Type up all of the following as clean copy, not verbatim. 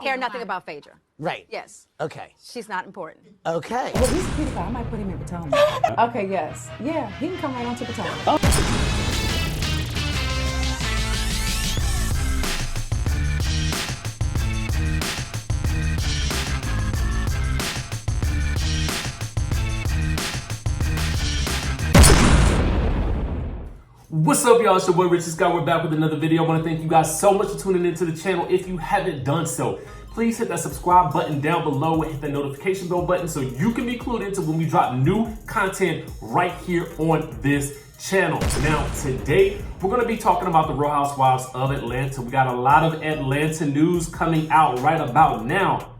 Care nothing about Phaedra. Right. Yes. Okay. She's not important. Okay. Well, he's a cutie pie. I might put him in Potomac. Okay, yes. Yeah, he can come right on to Potomac. What's up, y'all? It's your boy Richard Scott. We're back with another video. I want to thank you guys so much for tuning into the channel. If you haven't done so, please hit that subscribe button down below and hit the notification bell button so you can be clued into when we drop new content right here on this channel. Now, today, we're going to be talking about the Real Housewives of Atlanta. We got a lot of Atlanta news coming out right about now,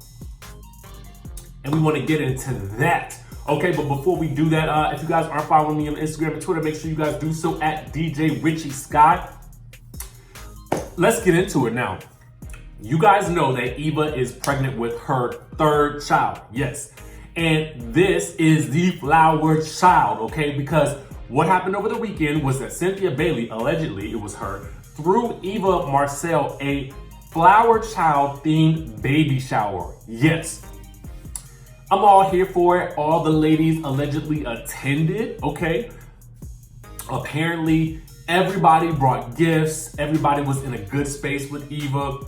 and we want to get into that. Okay, but before we do that, if you guys aren't following me on Instagram and Twitter, make sure you guys do so at DJ Richie Sky. Let's get into it now. You guys know that Eva is pregnant with her third child. Yes. And this is the flower child, okay? Because what happened over the weekend was that Cynthia Bailey, allegedly it was her, threw Eva Marcille a flower child themed baby shower. Yes. I'm all here for it. All the ladies allegedly attended, okay? Apparently, everybody brought gifts. Everybody was in a good space with Eva.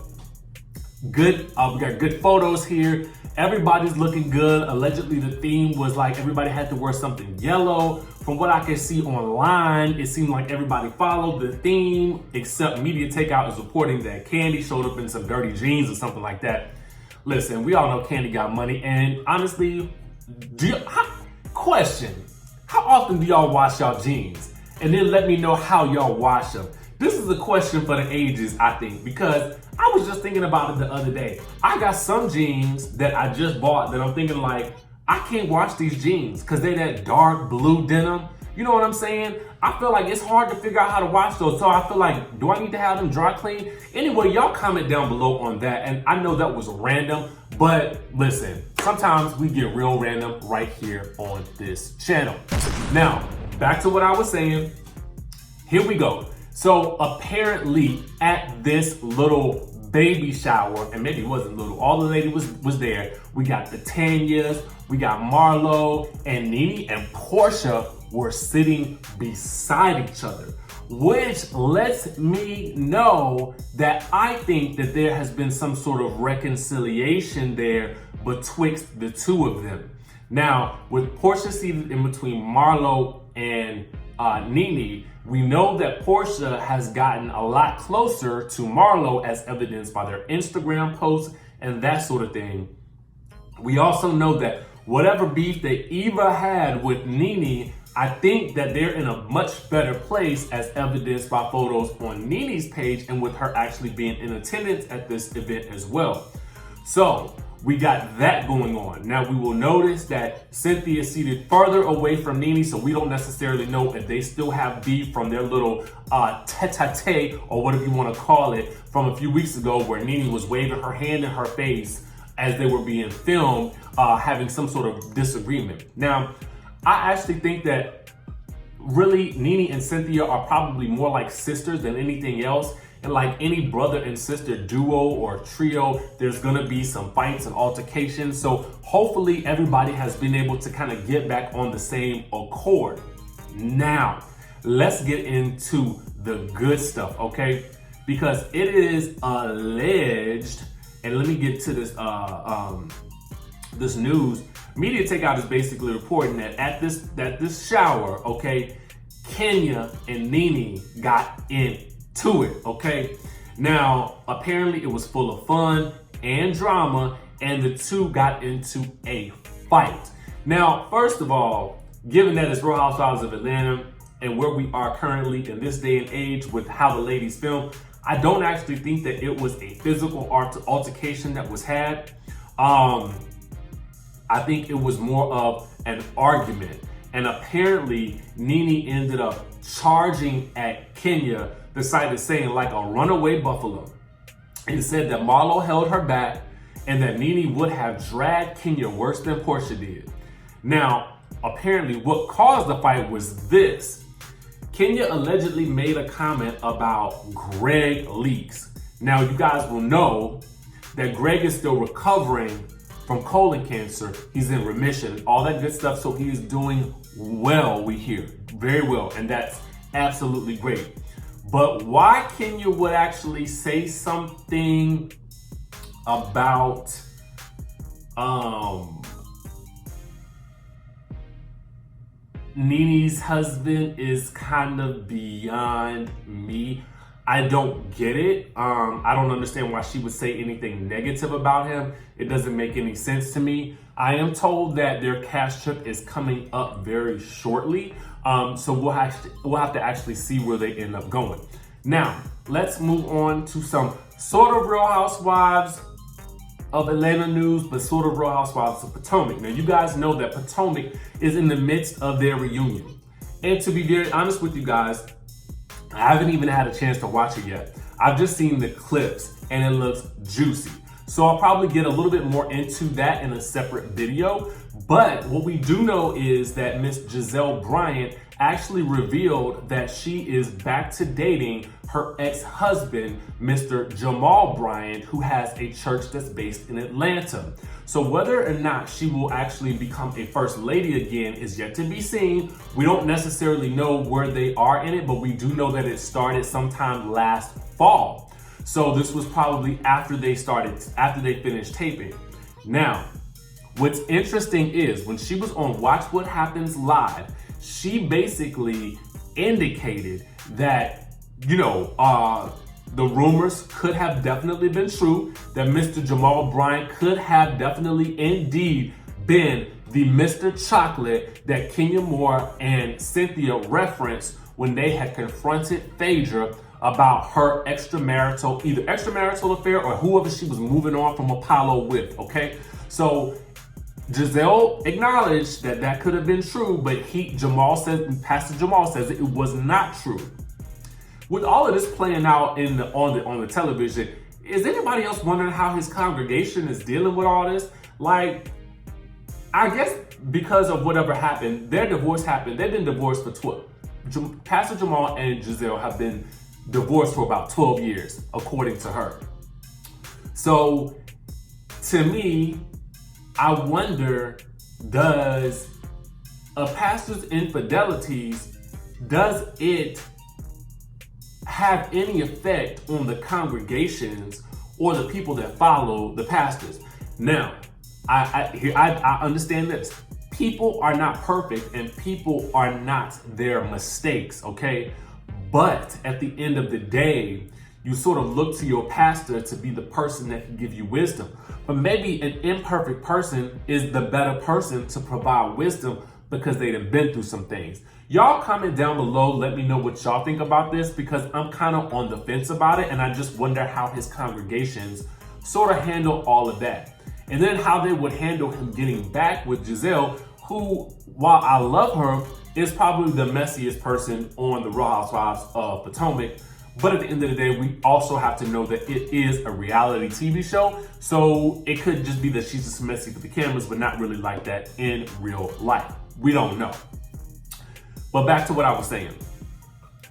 Good, we got good photos here. Everybody's looking good. Allegedly, the theme was like everybody had to wear something yellow. From what I can see online, it seemed like everybody followed the theme, except Media Takeout is reporting that Kandi showed up in some dirty jeans or something like that. Listen, we all know Kandi got money, and honestly, question, how often do y'all wash y'all jeans? And then let me know how y'all wash them. This is a question for the ages, I think, because I was just thinking about it the other day. I got some jeans that I just bought that I'm thinking like, I can't wash these jeans because they're that dark blue denim. You know what I'm saying? I feel like it's hard to figure out how to wash those. So I feel like, do I need to have them dry clean? Anyway, y'all comment down below on that. And I know that was random, but listen, sometimes we get real random right here on this channel. Now, back to what I was saying. Here we go. So apparently at this little baby shower, and maybe it wasn't little, all the lady was there. We got the Tanyas, we got Marlo, and Nene and Porsha were sitting beside each other, which lets me know that I think that there has been some sort of reconciliation there betwixt the two of them. Now, with Porsha seated in between Marlo and Nene, we know that Porsha has gotten a lot closer to Marlo as evidenced by their Instagram posts and that sort of thing. We also know that whatever beef that Eva had with Nene, I think that they're in a much better place as evidenced by photos on Nene's page and with her actually being in attendance at this event as well. So we got that going on. Now we will notice that Cynthia is seated further away from Nene, so we don't necessarily know if they still have beef from their little tete-a-tete or whatever you want to call it from a few weeks ago where Nene was waving her hand in her face as they were being filmed, having some sort of disagreement. Now, I actually think that really Nene and Cynthia are probably more like sisters than anything else. And like any brother and sister duo or trio, there's gonna be some fights and altercations. So hopefully everybody has been able to kind of get back on the same accord. Now, let's get into the good stuff, okay? Because it is alleged, and let me get to this this news. Media Takeout is basically reporting that at this shower, okay, Kenya and Nene got into it, okay? Now, apparently it was full of fun and drama, and the two got into a fight. Now, first of all, given that it's Real Housewives of Atlanta and where we are currently in this day and age with how the ladies film, I don't actually think that it was a physical altercation that was had. I think it was more of an argument. And apparently Nene ended up charging at Kenya, decided saying like a runaway buffalo, and said that Marlo held her back and that Nene would have dragged Kenya worse than Porsha did. Now, apparently what caused the fight was this. Kenya allegedly made a comment about Greg leaks. Now, you guys will know that Greg is still recovering from colon cancer. He's in remission, all that good stuff. So he is doing well, we hear, very well. And that's absolutely great. But why Kenya would actually say something about Nene's husband is kind of beyond me. I don't get it. I don't understand why she would say anything negative about him. It doesn't make any sense to me. I am told that their cash trip is coming up very shortly. So we'll have to actually see where they end up going. Now, let's move on to some sort of Real Housewives of Atlanta news, but sort of Real Housewives of Potomac. Now, you guys know that Potomac is in the midst of their reunion. And to be very honest with you guys, I haven't even had a chance to watch it yet. I've just seen the clips and it looks juicy. So I'll probably get a little bit more into that in a separate video. But what we do know is that Miss Gizelle Bryant actually revealed that she is back to dating her ex-husband, Mr. Jamal Bryant, who has a church that's based in Atlanta. So whether or not she will actually become a first lady again is yet to be seen. We don't necessarily know where they are in it, but we do know that it started sometime last fall. So this was probably after they finished taping. Now, what's interesting is when she was on Watch What Happens Live, she basically indicated that, the rumors could have definitely been true, that Mr. Jamal Bryant could have definitely indeed been the Mr. Chocolate that Kenya Moore and Cynthia referenced when they had confronted Phaedra about her either extramarital affair or whoever she was moving on from Apollo with, okay? So Gizelle acknowledged that that could have been true, but Pastor Jamal says it was not true. With all of this playing out on the television, is anybody else wondering how his congregation is dealing with all this? Like, I guess because of whatever happened, their divorce happened. They've been divorced for 12. Pastor Jamal and Gizelle have been divorced for about 12 years, according to her. So, to me, I wonder, does a pastor's infidelities, does it have any effect on the congregations or the people that follow the pastors? Now, I understand this. People are not perfect and people are not their mistakes, okay? But at the end of the day, you sort of look to your pastor to be the person that can give you wisdom. But maybe an imperfect person is the better person to provide wisdom because they have been through some things. Y'all comment down below, let me know what y'all think about this, because I'm kind of on the fence about it, and I just wonder how his congregations sort of handle all of that. And then how they would handle him getting back with Gizelle, who, while I love her, is probably the messiest person on the Real Housewives of Potomac. But at the end of the day, we also have to know that it is a reality TV show. So it could just be that she's just messy for the cameras, but not really like that in real life. We don't know. But back to what I was saying.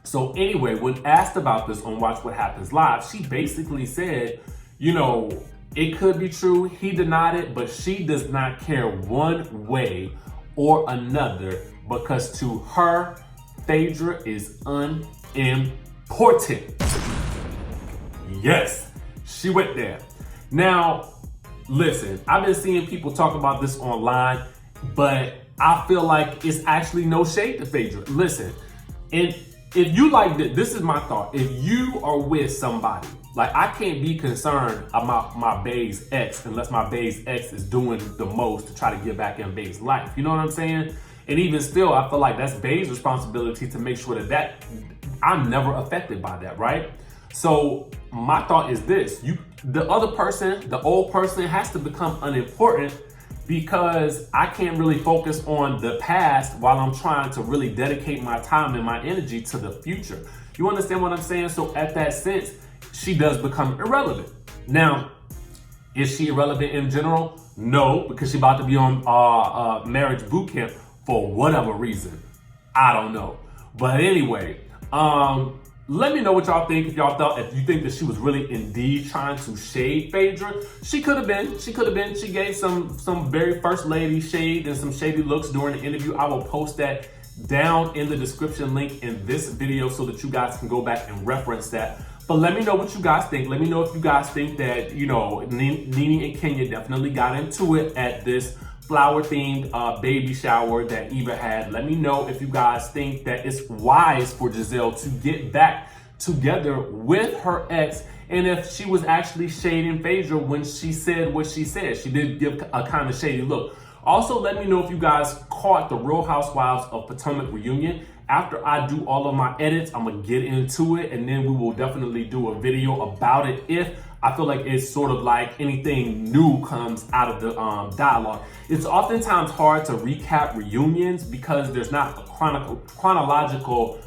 So anyway, when asked about this on Watch What Happens Live, she basically said, it could be true. He denied it, but she does not care one way or another because to her, Phaedra is unimportant. Yes, she went there. Now, listen, I've been seeing people talk about this online, but I feel like it's actually no shade to Phaedra. Listen, and if you like this is my thought. If you are with somebody, like I can't be concerned about my bae's ex unless my bae's ex is doing the most to try to get back in bae's life. You know what I'm saying? And even still, I feel like that's bae's responsibility to make sure that I'm never affected by that, right? So my thought is this: the other person, the old person, has to become unimportant because I can't really focus on the past while I'm trying to really dedicate my time and my energy to the future. You understand what I'm saying? So at that sense, she does become irrelevant. Now, is she irrelevant in general? No, because she's about to be on marriage boot camp for whatever reason. I don't know. But anyway, let me know what y'all think. If you think that she was really indeed trying to shade Phaedra. She could have been. She gave some very first lady shade and some shady looks during the interview. I will post that down in the description link in this video so that you guys can go back and reference that. But let me know what you guys think. Let me know if you guys think that, you know, Nene and Kenya definitely got into it at this flower-themed baby shower that Eva had. Let me know if you guys think that it's wise for Gizelle to get back together with her ex, and if she was actually shading Phaedra when she said what she said. She did give a kind of shady look. Also, let me know if you guys caught the Real Housewives of Potomac reunion. After I do all of my edits, I'm gonna get into it, and then we will definitely do a video about it if I feel like it's sort of like anything new comes out of the dialogue. It's oftentimes hard to recap reunions because there's not a chronological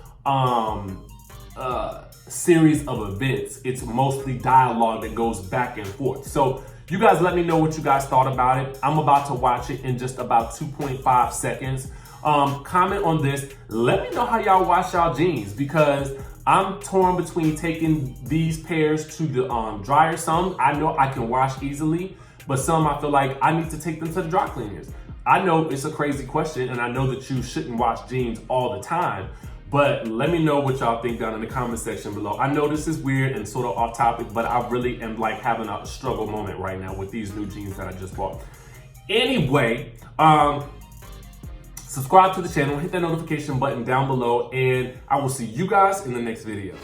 series of events. It's mostly dialogue that goes back and forth. So you guys let me know what you guys thought about it. I'm about to watch it in just about 2.5 seconds. Comment on this. Let me know how y'all wash y'all jeans, because I'm torn between taking these pairs to the dryer. Some I know I can wash easily, but some I feel like I need to take them to the dry cleaners. I know it's a crazy question, and I know that you shouldn't wash jeans all the time, but let me know what y'all think down in the comment section below. I know this is weird and sort of off topic, but I really am like having a struggle moment right now with these new jeans that I just bought. Anyway, subscribe to the channel, hit that notification button down below, and I will see you guys in the next video.